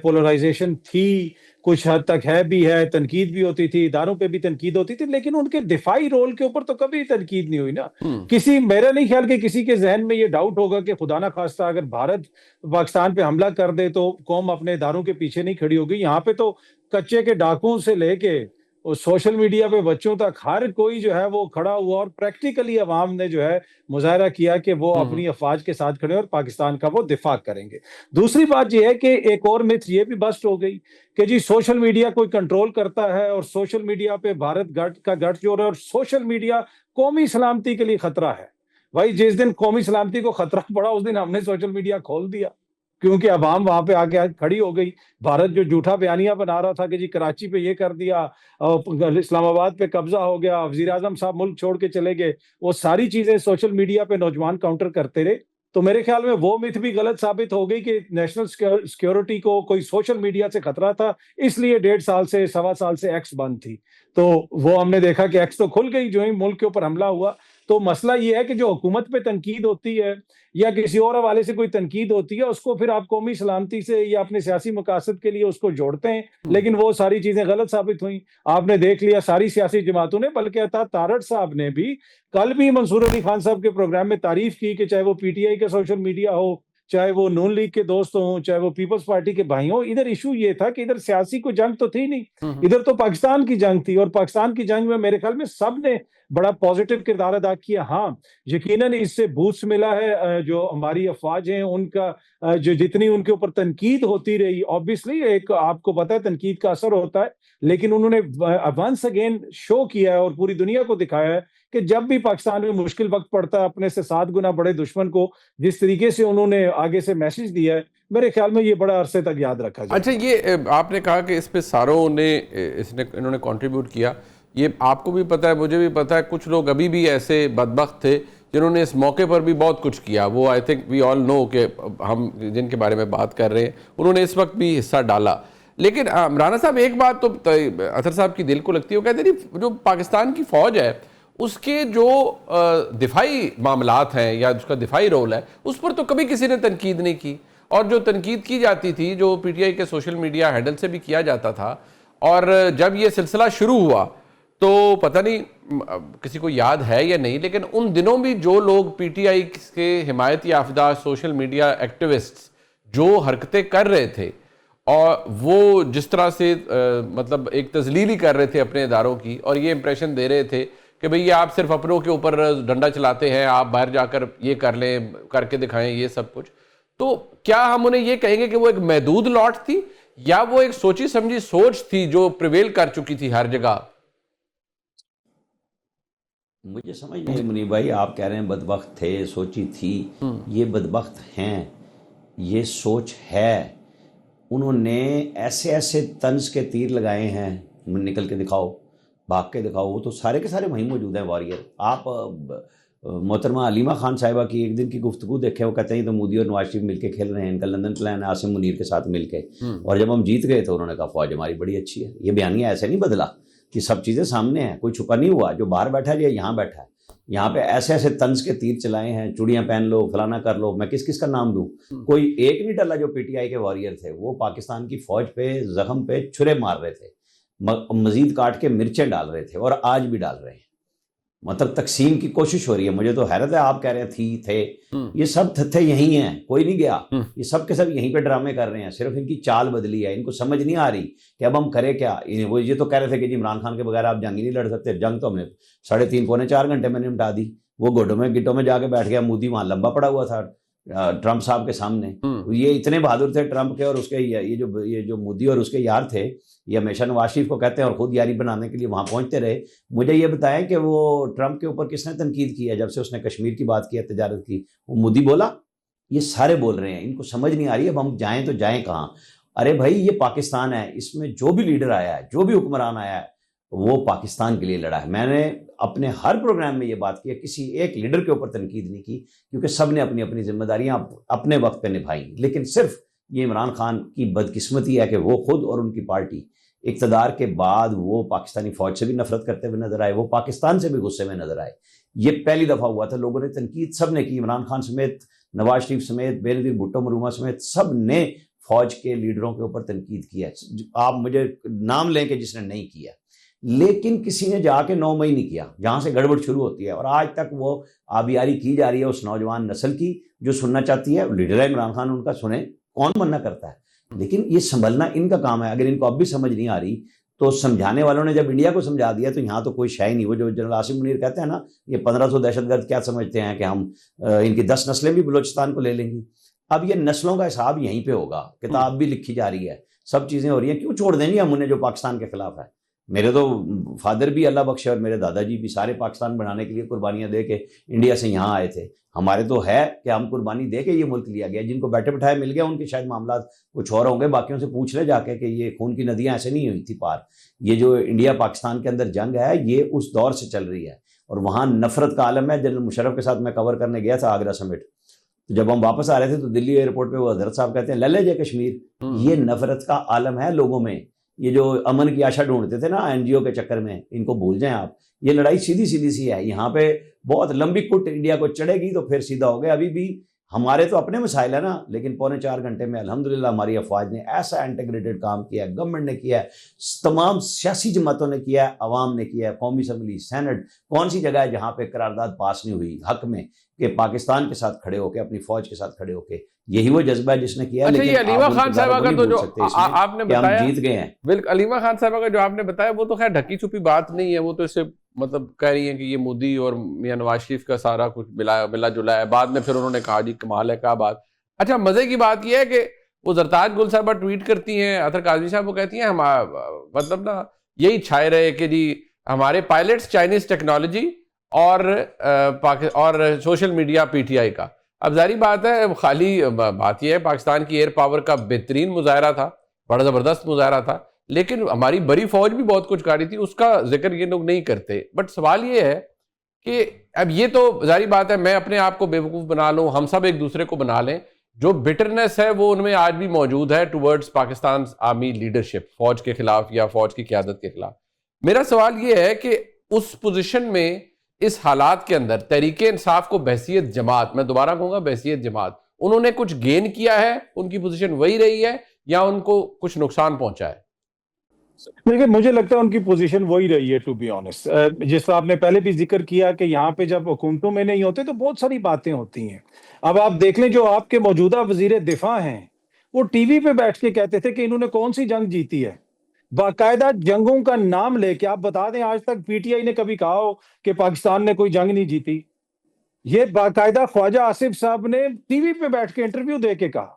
پولرائزیشن تھی, کچھ حد تک ہے بھی ہے, تنقید بھی ہوتی تھی, اداروں پہ بھی تنقید ہوتی تھی, لیکن ان کے دفاعی رول کے اوپر تو کبھی تنقید نہیں ہوئی نا. میرا نہیں خیال کہ کسی کے ذہن میں یہ ڈاؤٹ ہوگا کہ خدا نہ خواستہ اگر بھارت پاکستان پہ حملہ کر دے تو قوم اپنے اداروں کے پیچھے نہیں کھڑی ہوگی. یہاں پہ تو کچے کے ڈاکوں سے لے کے اور سوشل میڈیا پہ بچوں تک ہر کوئی جو ہے وہ کھڑا ہوا, اور پریکٹیکلی عوام نے جو ہے مظاہرہ کیا کہ وہ اپنی افواج کے ساتھ کھڑے اور پاکستان کا وہ دفاع کریں گے. دوسری بات یہ ہے کہ ایک اور متھ یہ بھی بسٹ ہو گئی کہ جی سوشل میڈیا کوئی کنٹرول کرتا ہے, اور سوشل میڈیا پہ بھارت کا گٹھ جو رہا ہے, اور سوشل میڈیا قومی سلامتی کے لیے خطرہ ہے. بھائی جس دن قومی سلامتی کو خطرہ پڑا اس دن ہم نے سوشل میڈیا کھول دیا, کیونکہ عوام وہاں پہ آ کے کھڑی ہو گئی. بھارت جو جھوٹا بیانیہ بنا رہا تھا کہ جی کراچی پہ یہ کر دیا, اسلام آباد پہ قبضہ ہو گیا, وزیر اعظم صاحب ملک چھوڑ کے چلے گئے, وہ ساری چیزیں سوشل میڈیا پہ نوجوان کاؤنٹر کرتے رہے. تو میرے خیال میں وہ مت بھی غلط ثابت ہو گئی کہ نیشنل سیکیورٹی کو کوئی سوشل میڈیا سے خطرہ تھا, اس لیے 1.5 سال سے 1.25 سال سے ایکس بند تھی. تو وہ ہم نے دیکھا کہ ایکس تو کھل گئی جو ہی ملک کے اوپر حملہ ہوا. تو مسئلہ یہ ہے کہ جو حکومت پہ تنقید ہوتی ہے یا کسی اور حوالے سے کوئی تنقید ہوتی ہے, اس کو پھر آپ قومی سلامتی سے یا اپنے سیاسی مقاصد کے لیے اس کو جوڑتے ہیں, لیکن وہ ساری چیزیں غلط ثابت ہوئیں. آپ نے دیکھ لیا ساری سیاسی جماعتوں نے, بلکہ عطا تارڑ صاحب نے بھی کل بھی منصور علی خان صاحب کے پروگرام میں تعریف کی کہ چاہے وہ پی ٹی آئی کا سوشل میڈیا ہو, چاہے وہ نون لیگ کے دوست ہوں, چاہے وہ پیپلز پارٹی کے بھائی ہوں, ادھر ایشو یہ تھا کہ ادھر سیاسی کوئی جنگ تو تھی نہیں, ادھر تو پاکستان کی جنگ تھی. اور پاکستان کی جنگ میں میرے خیال میں سب نے بڑا پازیٹیو کردار ادا کیا. ہاں یقیناً اس سے بوسٹ ملا ہے, جو ہماری افواج ہیں ان کا جو جتنی ان کے اوپر تنقید ہوتی رہی, آبویسلی ایک آپ کو پتہ ہے تنقید کا اثر ہوتا ہے, لیکن انہوں نے ونس اگین شو کیا ہے اور پوری دنیا کو دکھایا ہے کہ جب بھی پاکستان میں مشکل وقت پڑتا ہے, اپنے سے 7 گنا بڑے دشمن کو جس طریقے سے انہوں نے آگے سے میسج دیا ہے, میرے خیال میں یہ بڑا عرصے تک یاد رکھا جائے. اچھا, یہ آپ نے کہا کہ اس پہ ساروں نے انہوں نے کنٹریبیوٹ کیا, یہ آپ کو بھی پتہ ہے, مجھے بھی پتہ ہے, کچھ لوگ ابھی بھی ایسے بدبخت تھے جنہوں نے اس موقع پر بھی بہت کچھ کیا. وہ آئی تھنک وی آل نو کہ ہم جن کے بارے میں بات کر رہے ہیں انہوں نے اس وقت بھی حصہ ڈالا. لیکن رانا صاحب ایک بات تو اطہر صاحب کی دل کو لگتی ہے, وہ کہتے ہیں جو پاکستان کی فوج ہے اس کے جو دفاعی معاملات ہیں یا اس کا دفاعی رول ہے اس پر تو کبھی کسی نے تنقید نہیں کی, اور جو تنقید کی جاتی تھی جو پی ٹی آئی کے سوشل میڈیا ہینڈل سے بھی کیا جاتا تھا, اور جب یہ سلسلہ شروع ہوا تو پتہ نہیں کسی کو یاد ہے یا نہیں, لیکن ان دنوں بھی جو لوگ پی ٹی آئی کے حمایت یافتہ سوشل میڈیا ایکٹیوسٹس جو حرکتیں کر رہے تھے اور وہ جس طرح سے مطلب ایک تذلیلی کر رہے تھے اپنے اداروں کی, اور یہ امپریشن دے رہے تھے کہ بھئی آپ صرف اپنوں کے اوپر ڈنڈا چلاتے ہیں, آپ باہر جا کر یہ کر لیں, کر کے دکھائیں یہ سب کچھ, تو کیا ہم انہیں یہ کہیں گے کہ وہ ایک محدود لاٹ تھی یا وہ ایک سوچی سمجھی سوچ تھی جو پریویل کر چکی تھی ہر جگہ؟ مجھے سمجھ نہیں منیب بھائی, آپ کہہ رہے ہیں بدبخت تھے, سوچی تھی, یہ بدبخت ہیں, یہ سوچ ہے. انہوں نے ایسے ایسے طنز کے تیر لگائے ہیں, نکل کے دکھاؤ, بھاگ کے دکھاؤ, وہ تو سارے کے سارے وہیں موجود ہیں واریر. آپ محترمہ علیمہ خان صاحبہ کی ایک دن کی گفتگو دیکھیں, وہ کہتے ہیں تو مودی اور نواز شریف مل کے کھیل رہے ہیں, ان کا لندن پلان ہے عاصم منیر کے ساتھ مل کے, اور جب ہم جیت گئے تو انہوں نے کہا فوج ہماری بڑی اچھی ہے. یہ بیانیہ ایسے نہیں بدلا کہ سب چیزیں سامنے ہیں, کوئی چھپا نہیں ہوا, جو باہر بیٹھا ہے یا یہاں بیٹھا ہے. یہاں پہ ایسے ایسے طنز کے تیر چلائے ہیں, چوڑیاں پہن لو, فلانا کر لو, میں کس کس کا نام دوں, کوئی ایک نہیں ڈالا. جو پی ٹی آئی کے واریر تھے وہ پاکستان کی فوج پہ زخم پہ چھرے مار رہے تھے, مزید کاٹ کے مرچیں ڈال رہے تھے, اور آج بھی ڈال رہے ہیں. مطلب تقسیم کی کوشش ہو رہی ہے. مجھے تو حیرت ہے, آپ کہہ رہے ہیں تھے, یہ سب تھے یہی ہیں, کوئی نہیں گیا. یہ سب کے سب یہیں پہ ڈرامے کر رہے ہیں, صرف ان کی چال بدلی ہے. ان کو سمجھ نہیں آ رہی کہ اب ہم کریں کیا. وہ یہ تو کہہ رہے تھے کہ جی عمران خان کے بغیر آپ جنگ ہی نہیں لڑ سکتے. جنگ تو ہم نے 3.5 پونے 4 گھنٹے میں نمٹا دی. وہ گٹوں میں جا کے بیٹھ گیا, مودی وہاں لمبا پڑا ہوا تھا ٹرمپ صاحب کے سامنے. یہ اتنے بہادر تھے ٹرمپ کے, اور اس کے یہ جو مودی اور اس کے یار تھے, یہ ہمیشہ نواز شریف کو کہتے ہیں, اور خود یاری بنانے کے لیے وہاں پہنچتے رہے. مجھے یہ بتائیں کہ وہ ٹرمپ کے اوپر کس نے تنقید کی ہے جب سے اس نے کشمیر کی بات کی ہے, تجارت کی؟ وہ مودی بولا؟ یہ سارے بول رہے ہیں. ان کو سمجھ نہیں آ رہی اب ہم جائیں تو جائیں کہاں. ارے بھائی یہ پاکستان ہے, اس میں جو بھی لیڈر آیا ہے, جو بھی حکمران آیا ہے, وہ پاکستان کے لیے لڑا ہے. میں نے اپنے ہر پروگرام میں یہ بات کی ہے, کسی ایک لیڈر کے اوپر تنقید نہیں کی, کیونکہ سب نے اپنی اپنی ذمہ داریاں اپنے وقت پہ نبھائی. لیکن صرف یہ عمران خان کی بدقسمتی ہے کہ وہ خود اور ان کی پارٹی اقتدار کے بعد وہ پاکستانی فوج سے بھی نفرت کرتے ہوئے نظر آئے, وہ پاکستان سے بھی غصے میں نظر آئے. یہ پہلی دفعہ ہوا تھا. لوگوں نے تنقید سب نے کی, عمران خان سمیت, نواز شریف سمیت, بینظیر بھٹو مرومہ سمیت, سب نے فوج کے لیڈروں کے اوپر تنقید کی ہے. آپ مجھے نام لیں کہ جس نے نہیں کیا, لیکن کسی نے جا کے 9 مئی نہیں کیا, جہاں سے گڑبڑ شروع ہوتی ہے. اور آج تک وہ آبیاری کی جا رہی ہے اس نوجوان نسل کی جو سننا چاہتی ہے. لیڈر ہے عمران خان, ان کا سنیں, کون منع کرتا ہے. لیکن یہ سنبھلنا ان کا کام ہے. اگر ان کو اب بھی سمجھ نہیں آ رہی تو سمجھانے والوں نے جب انڈیا کو سمجھا دیا تو یہاں تو کوئی شے نہیں. وہ جو جنرل عاصم منیر کہتے ہیں نا, یہ 1500 دہشت گرد کیا سمجھتے ہیں کہ ہم ان کی 10 نسلیں بھی بلوچستان کو لے لیں گی. اب یہ نسلوں کا حساب یہیں پہ ہوگا. کتاب بھی لکھی جا رہی ہے, سب چیزیں ہو رہی ہیں, کیوں چھوڑ دیں گے ہم انہیں جو پاکستان کے خلاف ہے. میرے تو فادر بھی اللہ بخشے اور میرے دادا جی بھی سارے پاکستان بنانے کے لیے قربانیاں دے کے انڈیا سے یہاں آئے تھے. ہمارے تو ہے کہ ہم قربانی دے کے یہ ملک لیا گیا. جن کو بیٹھے بٹھائے مل گیا ان کے شاید معاملات کچھ اور ہوں گے, باقیوں سے پوچھ لے جا کے کہ یہ خون کی ندیاں ایسے نہیں ہوئی تھی پار. یہ جو انڈیا پاکستان کے اندر جنگ ہے یہ اس دور سے چل رہی ہے, اور وہاں نفرت کا عالم ہے. جنرل مشرف کے ساتھ میں کور کرنے گیا تھا آگرہ سمٹ, تو جب ہم واپس آ رہے تھے تو دلی ایئرپورٹ پہ وہ حضرت صاحب کہتے ہیں لے لے جے کشمیر. یہ نفرت کا عالم ہے لوگوں میں. یہ جو امن کی آشا ڈھونڈتے تھے نا این جی او کے چکر میں, ان کو بھول جائیں آپ. یہ لڑائی سیدھی سیدھی سی ہے. یہاں پہ بہت لمبی کٹ انڈیا کو چڑھے گی تو پھر سیدھا ہو گیا. ابھی بھی ہمارے تو اپنے مسائل ہیں نا, لیکن 3.25 گھنٹے میں الحمدللہ ہماری افواج نے ایسا انٹیگریٹڈ کام کیا ہے, گورنمنٹ نے کیا ہے, تمام سیاسی جماعتوں نے کیا ہے, عوام نے کیا ہے, قومی اسمبلی, سینٹ. کون سی جگہ ہے جہاں پہ قرارداد پاس نہیں ہوئی حق میں کہ پاکستان کے ساتھ کھڑے ہو کے, اپنی فوج کے ساتھ کھڑے ہو کے. یہی وہ جذبہ ہے جس نے کیا. اچھا, یہ علیمہ خان صاحبہ کا تو جو آپ نے بتایا, ہم جیت گئے ہیں. بالکل, علیمہ خان صاحبہ کا جو آپ نے بتایا وہ تو خیر ڈھکی چھپی بات نہیں ہے. وہ تو اس سے مطلب کہہ رہی ہیں کہ یہ مودی اور میاں نواز شریف کا سارا کچھ ملا جلا ہے. بعد میں پھر انہوں نے کہا جی کمال ہے کیا بات. اچھا, مزے کی بات یہ ہے کہ وہ زرتاج گل صاحبہ ٹویٹ کرتی ہیں, اطہر کاظمی صاحب وہ کہتی ہیں مطلب نا یہی چھائے رہے کہ جی ہمارے پائلٹس چائنیز ٹیکنالوجی اور social media P T I کا. اب ظاہری بات ہے, خالی بات یہ ہے پاکستان کی ایئر پاور کا بہترین مظاہرہ تھا, بڑا زبردست مظاہرہ تھا, لیکن ہماری بڑی فوج بھی بہت کچھ کاری تھی, اس کا ذکر یہ لوگ نہیں کرتے. بٹ سوال یہ ہے کہ اب یہ تو ظاہری بات ہے میں اپنے آپ کو بیوقوف بنا لوں, ہم سب ایک دوسرے کو بنا لیں, جو بٹرنس ہے وہ ان میں آج بھی موجود ہے ٹورڈز پاکستان آرمی لیڈرشپ, فوج کے خلاف یا فوج کی قیادت کے خلاف. میرا سوال یہ ہے کہ اس پوزیشن میں, اس حالات کے اندر تحریک انصاف کو بحیثیت جماعت, میں دوبارہ کہوں گا بحیثیت جماعت, انہوں نے کچھ گین کیا ہے, ان کی پوزیشن وہی رہی ہے یا ان کو کچھ نقصان پہنچا ہے؟ دیکھیں مجھے لگتا ہے ان کی پوزیشن وہی رہی ہے ٹو بی آنیسٹ. جس طرح آپ نے پہلے بھی ذکر کیا کہ یہاں پہ جب حکومتوں میں نہیں ہوتے تو بہت ساری باتیں ہوتی ہیں. اب آپ دیکھ لیں جو آپ کے موجودہ وزیر دفاع ہیں وہ ٹی وی پہ بیٹھ کے کہتے تھے کہ انہوں نے کون سی جنگ جیتی ہے, باقاعدہ جنگوں کا نام لے کے. آپ بتا دیں آج تک پی ٹی آئی نے کبھی کہا ہو کہ پاکستان نے کوئی جنگ نہیں جیتی؟ یہ باقاعدہ خواجہ آصف صاحب نے ٹی وی پہ بیٹھ کے انٹرویو دے کے کہا.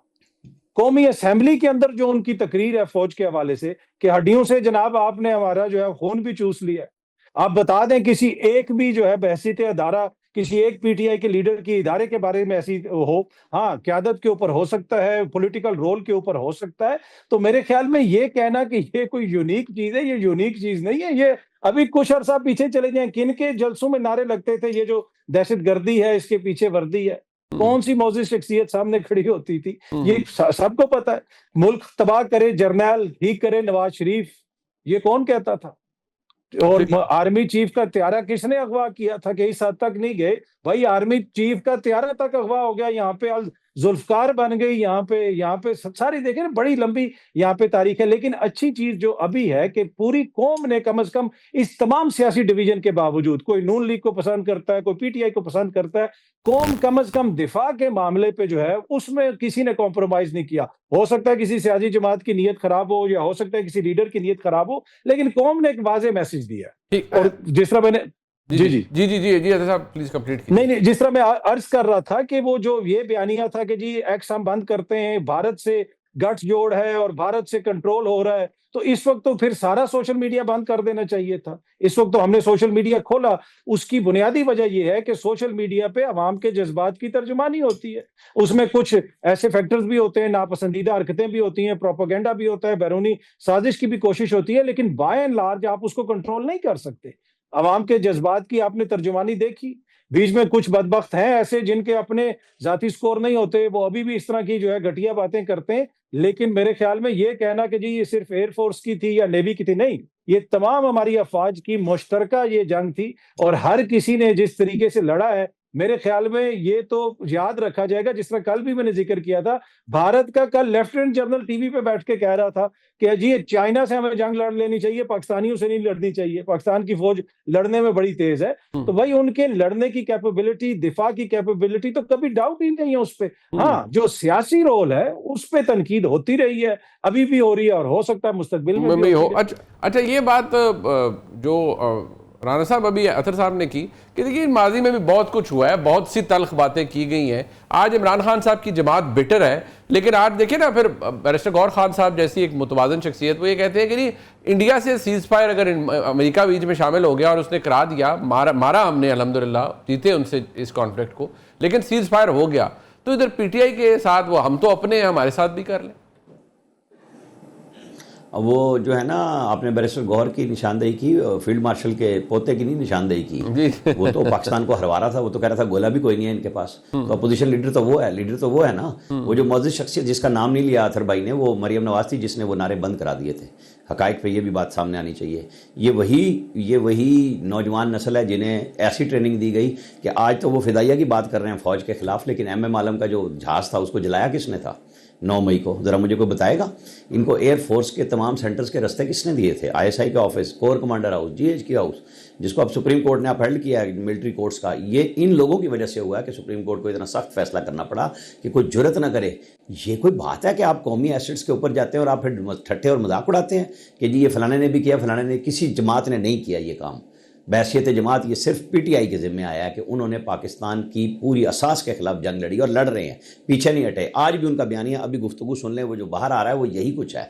قومی اسمبلی کے اندر جو ان کی تقریر ہے فوج کے حوالے سے کہ ہڈیوں سے جناب آپ نے ہمارا جو ہے خون بھی چوس لیا ہے. آپ بتا دیں کسی ایک بھی جو ہے بحثیت ادارہ, کسی ایک پی ٹی آئی کے لیڈر کی ادارے کے بارے میں ایسی ہو, ہاں قیادت کے اوپر ہو سکتا ہے, پولیٹیکل رول کے اوپر ہو سکتا ہے. تو میرے خیال میں یہ کہنا کہ یہ کوئی یونیک چیز ہے, یہ یونیک چیز نہیں ہے. یہ ابھی کچھ عرصہ پیچھے چلے جائیں, کن کے جلسوں میں نعرے لگتے تھے یہ جو دہشت گردی ہے اس کے پیچھے وردی ہے, کون سی معزز شخصیت سامنے کھڑی ہوتی تھی, یہ سب کو پتا ہے. ملک تباہ کرے جرنیل, ٹھیک کرے نواز شریف, یہ کون کہتا تھا؟ اور آرمی چیف کا طیارہ کس نے اغوا کیا تھا کہ اس حد تک نہیں گئے بھائی, آرمی چیف کا طیارہ تک اغوا ہو گیا, یہاں پہ ذوالفقار بن گئی, یہاں پہ ساری دیکھیں بڑی لمبی یہاں پہ تاریخ ہے. لیکن اچھی چیز جو ابھی ہے کہ پوری قوم نے کم از کم اس تمام سیاسی ڈویژن کے باوجود, کوئی نون لیگ کو پسند کرتا ہے, کوئی پی ٹی آئی کو پسند کرتا ہے, قوم کم از کم دفاع کے معاملے پہ جو ہے اس میں کسی نے کمپرومائز نہیں کیا. ہو سکتا ہے کسی سیاسی جماعت کی نیت خراب ہو, یا ہو سکتا ہے کسی لیڈر کی نیت خراب ہو, لیکن قوم نے ایک واضح میسج دیا. اور جس طرح میں نے صاحب پلیز کمپلیٹ. نہیں, جس طرح میں عرض کر رہا تھا کہ وہ جو یہ بیانیہ تھا کہ جی ایکس ہم بند کرتے ہیں, بھارت سے گٹھ جوڑ ہے اور بھارت سے کنٹرول ہو رہا ہے, تو اس وقت تو پھر سارا سوشل میڈیا بند کر دینا چاہیے تھا. اس وقت تو ہم نے سوشل میڈیا کھولا, اس کی بنیادی وجہ یہ ہے کہ سوشل میڈیا پہ عوام کے جذبات کی ترجمانی ہوتی ہے. اس میں کچھ ایسے فیکٹرز بھی ہوتے ہیں, ناپسندیدہ حرکتیں بھی ہوتی ہیں, پروپیگنڈا بھی ہوتا ہے, بیرونی سازش کی بھی کوشش ہوتی ہے, لیکن بائی اینڈ لارج آپ اس کو کنٹرول نہیں کر سکتے. عوام کے جذبات کی آپ نے ترجمانی دیکھی. بیچ میں کچھ بدبخت ہیں ایسے جن کے اپنے ذاتی سکور نہیں ہوتے, وہ ابھی بھی اس طرح کی جو ہے گھٹیا باتیں کرتے ہیں. لیکن میرے خیال میں یہ کہنا کہ جی یہ صرف ایئر فورس کی تھی یا نیوی کی تھی, نہیں, یہ تمام ہماری افواج کی مشترکہ یہ جنگ تھی, اور ہر کسی نے جس طریقے سے لڑا ہے میرے خیال میں یہ تو یاد رکھا جائے گا. جس طرح کل بھی میں نے ذکر کیا تھا, بھارت کا کل لیفٹیننٹ جنرل ٹی وی پہ بیٹھ کے کہہ رہا تھا کہ جی چائنا سے ہمیں جنگ لڑ لینی چاہیے, پاکستانیوں سے نہیں لڑنی چاہیے, پاکستان کی فوج لڑنے میں بڑی تیز ہے. تو بھائی ان کے لڑنے کی کیپیبلٹی, دفاع کی کیپیبلٹی تو کبھی ڈاؤٹ ہی نہیں ہے اس پہ. ہاں, جو سیاسی رول ہے اس پہ تنقید ہوتی رہی ہے, ابھی بھی ہو رہی ہے, اور ہو سکتا ہے مستقبل میں بھی ہو. اچھا, یہ بات جو رانا صاحب ابھی اطہر صاحب نے کی کہ دیکھیے ماضی میں بھی بہت کچھ ہوا ہے, بہت سی تلخ باتیں کی گئی ہیں. آج عمران خان صاحب کی جماعت بٹر ہے, لیکن آج دیکھیں نا پھر بیرسٹر غور خان صاحب جیسی ایک متوازن شخصیت وہ یہ کہتے ہیں کہ نہیں انڈیا سے سیز فائر اگر امریکہ بیچ میں شامل ہو گیا اور اس نے کرا دیا, مارا ہم نے الحمدللہ, جیتے ان سے اس کانفلکٹ کو, لیکن سیز فائر ہو گیا تو ادھر پی ٹی آئی کے ساتھ وہ ہم تو اپنے ہیں, ہمارے ساتھ بھی کر لیں. وہ جو ہے نا آپ نے بیرسٹر گوہر کی نشاندہی کی, فیلڈ مارشل کے پوتے کی نہیں نشاندہی کی. وہ تو پاکستان کو ہروا رہا تھا, وہ تو کہہ رہا تھا گولا بھی کوئی نہیں ہے ان کے پاس. تو اپوزیشن لیڈر تو وہ ہے نا. وہ جو معزز شخصیت جس کا نام نہیں لیا اطہر بھائی نے, وہ مریم نواز تھی جس نے وہ نعرے بند کرا دیے تھے. حقائق پہ یہ بھی بات سامنے آنی چاہیے. یہ وہی نوجوان نسل ہے جنہیں ایسی ٹریننگ دی گئی کہ آج تو وہ فدائیہ کی بات کر رہے ہیں فوج کے خلاف, لیکن ایم عالم کا جو جہاز تھا اس کو جلایا کس نے تھا 9 مئی کو؟ ذرا مجھے کوئی بتائے گا. ان کو ایئر فورس کے تمام سینٹرز کے رستے کس نے دیے تھے؟ ISI کا office, corps commander house, GH house, جس کو اب سپریم کورٹ نے اپہیلڈ کیا ہے ملٹری کورٹس کا. یہ ان لوگوں کی وجہ سے ہوا ہے کہ سپریم کورٹ کو اتنا سخت فیصلہ کرنا پڑا کہ کوئی جرت نہ کرے. یہ کوئی بات ہے کہ آپ قومی ایسٹس کے اوپر جاتے ہیں اور آپ پھر ٹھٹھے اور مذاق اڑاتے ہیں کہ جی یہ فلانے نے بھی کیا, فلانے نے, کسی جماعت نے نہیں کیا یہ کام. بحیثیت جماعت یہ صرف PTI کے ذمہ آیا ہے کہ انہوں نے پاکستان کی پوری اساس کے خلاف جنگ لڑی اور لڑ رہے ہیں, پیچھے نہیں ہٹے. آج بھی ان کا بیانیہ, ابھی گفتگو سن لیں, وہ جو باہر آ رہا ہے وہ یہی کچھ ہے.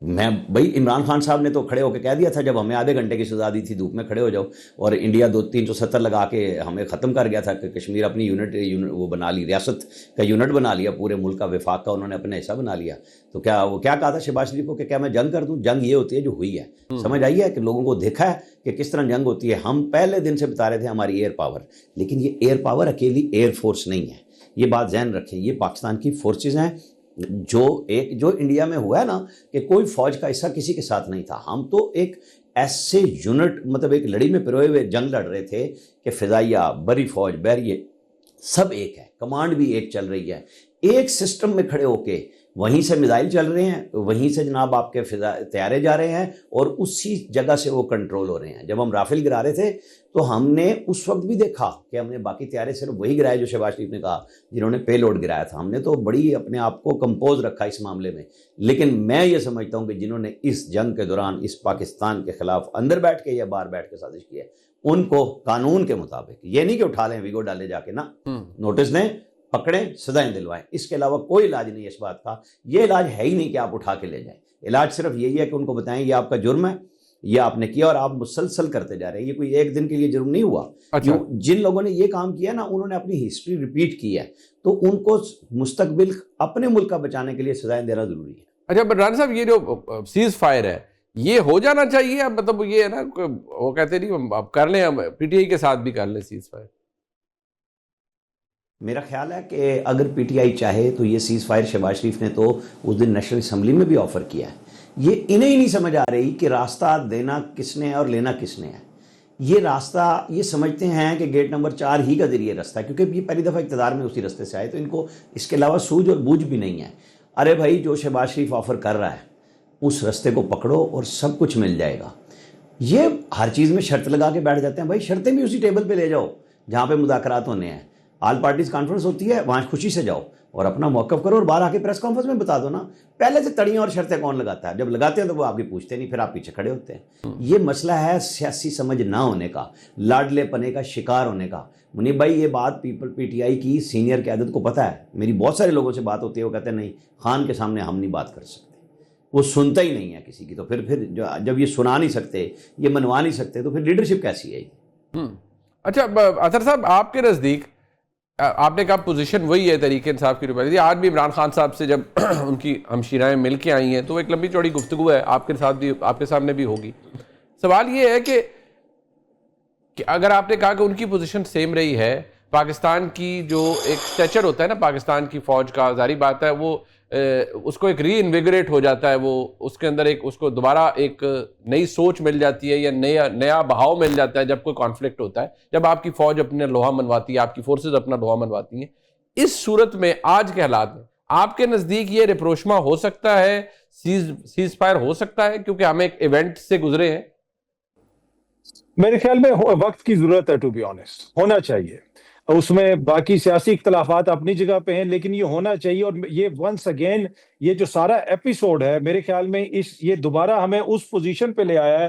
بھائی عمران خان صاحب نے تو کھڑے ہو کے کہہ دیا تھا جب ہمیں آدھے گھنٹے کی سزا دی تھی دھوپ میں کھڑے ہو جاؤ, اور انڈیا 370 لگا کے ہمیں ختم کر گیا تھا کہ کشمیر اپنی یونٹ وہ بنا لی, ریاست کا یونٹ بنا لیا, پورے ملک کا وفاق کا انہوں نے اپنا حصہ بنا لیا. تو وہ کیا کہا تھا شہباز شریف کو کہ کیا میں جنگ کر دوں؟ جنگ یہ ہوتی ہے جو ہوئی ہے. سمجھ آئی ہے کہ لوگوں کو دیکھا ہے کہ کس طرح جنگ ہوتی ہے. ہم پہلے دن سے بتا رہے تھے ہماری ایئر پاور, لیکن یہ ایئر پاور اکیلی ایئر فورس نہیں ہے. یہ بات ذہن رکھیں, یہ پاکستان کی فورسز ہیں. جو انڈیا میں ہوا ہے نا کہ کوئی فوج کا حصہ کسی کے ساتھ نہیں تھا. ہم تو ایک ایسے یونٹ, مطلب ایک لڑی میں پروئے ہوئے جنگ لڑ رہے تھے کہ فضائیہ, بری فوج, بحریہ, سب ایک ہے, کمانڈ بھی ایک چل رہی ہے. ایک سسٹم میں کھڑے ہو کے وہیں سے میزائل چل رہے ہیں, وہیں سے جناب آپ کے طیارے جا رہے ہیں, اور اسی جگہ سے وہ کنٹرول ہو رہے ہیں. جب ہم رافیل گرا رہے تھے تو ہم نے اس وقت بھی دیکھا کہ ہم نے باقی طیارے صرف وہی گرائے جو شہباز شریف نے کہا جنہوں نے پے لوڈ گرایا تھا. ہم نے تو بڑی اپنے آپ کو کمپوز رکھا اس معاملے میں. لیکن میں یہ سمجھتا ہوں کہ جنہوں نے اس جنگ کے دوران اس پاکستان کے خلاف اندر بیٹھ کے یا باہر بیٹھ کے سازش کی ہے, ان کو قانون کے مطابق, یہ نہیں کہ اٹھا لیں ویگو ڈالے جا کے, نا, نوٹس دیں, پکڑیں, سزائیں دلوائیں. اس کے علاوہ کوئی علاج نہیں ہے اس بات کا. یہ علاج ہے ہی نہیں کہ آپ اٹھا کے لے جائیں. علاج صرف یہی ہے کہ ان کو بتائیں یہ آپ کا جرم ہے, یہ آپ نے کیا, اور آپ مسلسل کرتے جا رہے ہیں. یہ کوئی ایک دن کے لیے جرم نہیں ہوا. جن لوگوں نے یہ کام کیا نا, انہوں نے اپنی ہسٹری ریپیٹ کی ہے, تو ان کو مستقبل اپنے ملک کا بچانے کے لیے سزائیں دینا ضروری ہے. اچھا رانا صاحب, یہ جو سیز فائر ہے یہ ہو جانا چاہیے, اب مطلب یہ ہے نا وہ کہتے نہیں اب کر لیں, پی ٹی آئی کے ساتھ بھی کر لیں سیز فائر. میرا خیال ہے کہ اگر PTI چاہے تو یہ سیز فائر شہباز شریف نے تو اس دن نیشنل اسمبلی میں بھی آفر کیا ہے. یہ انہیں ہی نہیں سمجھ آ رہی کہ راستہ دینا کس نے ہے اور لینا کس نے ہے. یہ راستہ یہ سمجھتے ہیں کہ گیٹ نمبر 4 ہی کا ذریعے راستہ ہے, کیونکہ یہ پہلی دفعہ اقتدار میں اسی راستے سے آئے, تو ان کو اس کے علاوہ سوجھ اور بوجھ بھی نہیں ہے. ارے بھائی, جو شہباز شریف آفر کر رہا ہے اس راستے کو پکڑو اور سب کچھ مل جائے گا. یہ ہر چیز میں شرط لگا کے بیٹھ جاتے ہیں. بھائی شرطیں بھی اسی ٹیبل پہ لے جاؤ جہاں پہ مذاکرات ہونے ہیں. آل پارٹیز کانفرنس ہوتی ہے, وہاں خوشی سے جاؤ اور اپنا موقف کرو, اور باہر آ کے پریس کانفرنس میں بتا دو نا. پہلے سے تڑیاں اور شرطیں کون لگاتا ہے؟ جب لگاتے ہیں تو وہ آپ کی پوچھتے نہیں, پھر آپ پیچھے کھڑے ہوتے ہیں. یہ مسئلہ ہے سیاسی سمجھ نہ ہونے کا, لاڈلے پنے کا شکار ہونے کا. منیب بھائی, یہ بات PTI کی سینئر قیادت کو پتہ ہے. میری بہت سارے لوگوں سے بات ہوتی ہے, وہ کہتے ہیں نہیں, خان کے سامنے ہم نہیں بات کر سکتے. وہ سنتا ہی نہیں ہے کسی کی. تو پھر جب یہ سنا نہیں سکتے, یہ منوا نہیں سکتے, تو پھر لیڈرشپ کیسی ہے یہ؟ اچھا اطہر صاحب, آپ کے نزدیک آپ نے کہا پوزیشن وہی ہے تحریک انصاف کی روپے. آج بھی عمران خان صاحب سے جب ان کی ہمشیرائیں مل کے آئی ہیں تو ایک لمبی چوڑی گفتگو ہے, آپ کے ساتھ بھی, آپ کے سامنے بھی ہوگی. سوال یہ ہے کہ اگر آپ نے کہا کہ ان کی پوزیشن سیم رہی ہے, پاکستان کی جو ایک سٹیچر ہوتا ہے نا پاکستان کی فوج کا, ظاہری بات ہے وہ اس کو ایک ری انویگریٹ ہو جاتا ہے, وہ اس کے اندر ایک اس کو دوبارہ ایک نئی سوچ مل جاتی ہے یا نیا بہاؤ مل جاتا ہے جب کوئی کانفلکٹ ہوتا ہے, جب آپ کی فوج اپنے لوہا منواتی ہے, آپ کی فورسز اپنا لوہا منواتی ہیں. اس صورت میں آج کے حالات میں آپ کے نزدیک یہ ریپروشما ہو سکتا ہے, سیز فائر ہو سکتا ہے, کیونکہ ہم ایک ایونٹ سے گزرے ہیں؟ میرے خیال میں وقت کی ضرورت ہے, ٹو بی آنیسٹ. ہونا چاہیے, اس میں باقی سیاسی اختلافات اپنی جگہ پہ ہیں, لیکن یہ ہونا چاہیے. اور یہ ونس اگین یہ جو سارا ایپیسوڈ ہے میرے خیال میں یہ دوبارہ ہمیں اس پوزیشن پہ لے آیا ہے